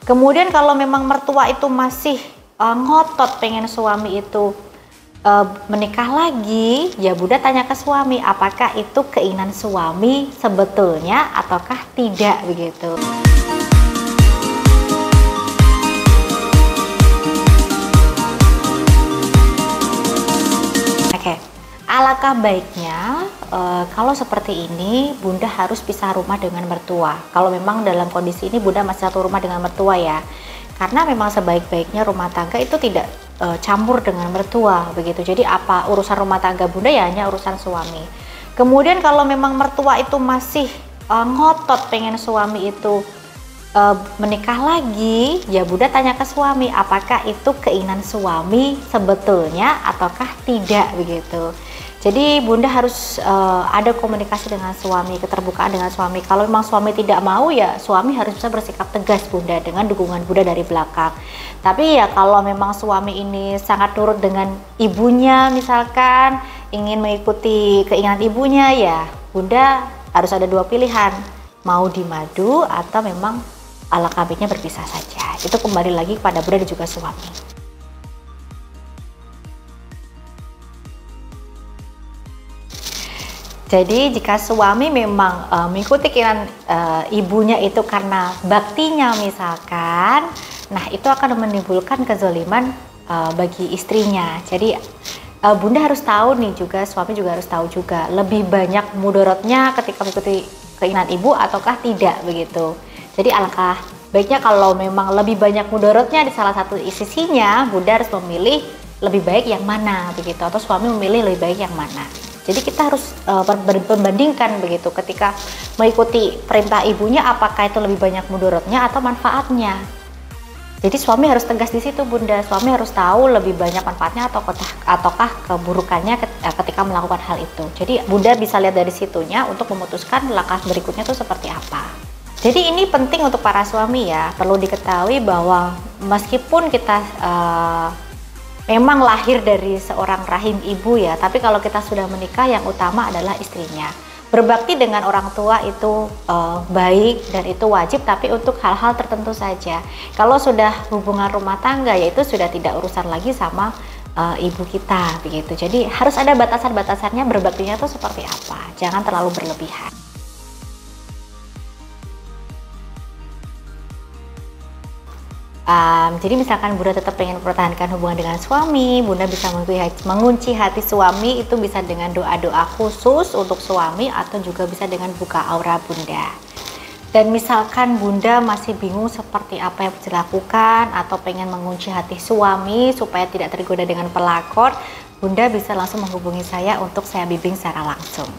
Kemudian kalau memang mertua itu masih ngotot pengen suami itu menikah lagi, ya Bunda tanya ke suami, apakah itu keinginan suami sebetulnya ataukah tidak begitu. Oke, alangkah baiknya kalau seperti ini Bunda harus pisah rumah dengan mertua. Kalau memang dalam kondisi ini Bunda masih satu rumah dengan mertua ya. Karena memang sebaik-baiknya rumah tangga itu tidak campur dengan mertua begitu. Jadi apa urusan rumah tangga Bunda ya hanya urusan suami. Kemudian kalau memang mertua itu masih ngotot pengen suami itu menikah lagi, ya Bunda tanya ke suami, apakah itu keinginan suami sebetulnya ataukah tidak begitu. Jadi Bunda harus ada komunikasi dengan suami, keterbukaan dengan suami. Kalau memang suami tidak mau ya suami harus bisa bersikap tegas Bunda dengan dukungan Bunda dari belakang. Tapi ya kalau memang suami ini sangat nurut dengan ibunya misalkan, ingin mengikuti keinginan ibunya ya Bunda harus ada dua pilihan, mau dimadu atau memang alangkah baiknya berpisah saja. Itu kembali lagi kepada Bunda dan juga suami. Jadi jika suami memang mengikuti keinginan ibunya itu karena baktinya misalkan, nah itu akan menimbulkan kezaliman bagi istrinya. Jadi Bunda harus tahu nih juga, suami juga harus tahu juga, lebih banyak mudaratnya ketika mengikuti keinginan ibu ataukah tidak begitu. Jadi alangkah baiknya kalau memang lebih banyak mudaratnya di salah satu sisinya, Bunda harus memilih lebih baik yang mana begitu, atau suami memilih lebih baik yang mana. Jadi kita harus membandingkan begitu ketika mengikuti perintah ibunya, apakah itu lebih banyak mudaratnya atau manfaatnya. Jadi suami harus tegas di situ Bunda, suami harus tahu lebih banyak manfaatnya ataukah keburukannya ketika melakukan hal itu. Jadi Bunda bisa lihat dari situnya untuk memutuskan langkah berikutnya itu seperti apa. Jadi ini penting untuk para suami ya, perlu diketahui bahwa meskipun kita memang lahir dari seorang rahim ibu ya, tapi kalau kita sudah menikah yang utama adalah istrinya. Berbakti dengan orang tua itu baik dan itu wajib, tapi untuk hal-hal tertentu saja. Kalau sudah hubungan rumah tangga ya itu sudah tidak urusan lagi sama ibu kita begitu. Jadi harus ada batasan-batasannya, berbaktinya itu seperti apa, jangan terlalu berlebihan. Jadi misalkan Bunda tetap pengen mempertahankan hubungan dengan suami, Bunda bisa mengunci hati suami itu bisa dengan doa-doa khusus untuk suami atau juga bisa dengan buka aura Bunda. Dan misalkan Bunda masih bingung seperti apa yang bisa dilakukan atau pengen mengunci hati suami supaya tidak tergoda dengan pelakor, Bunda bisa langsung menghubungi saya untuk saya bimbing secara langsung.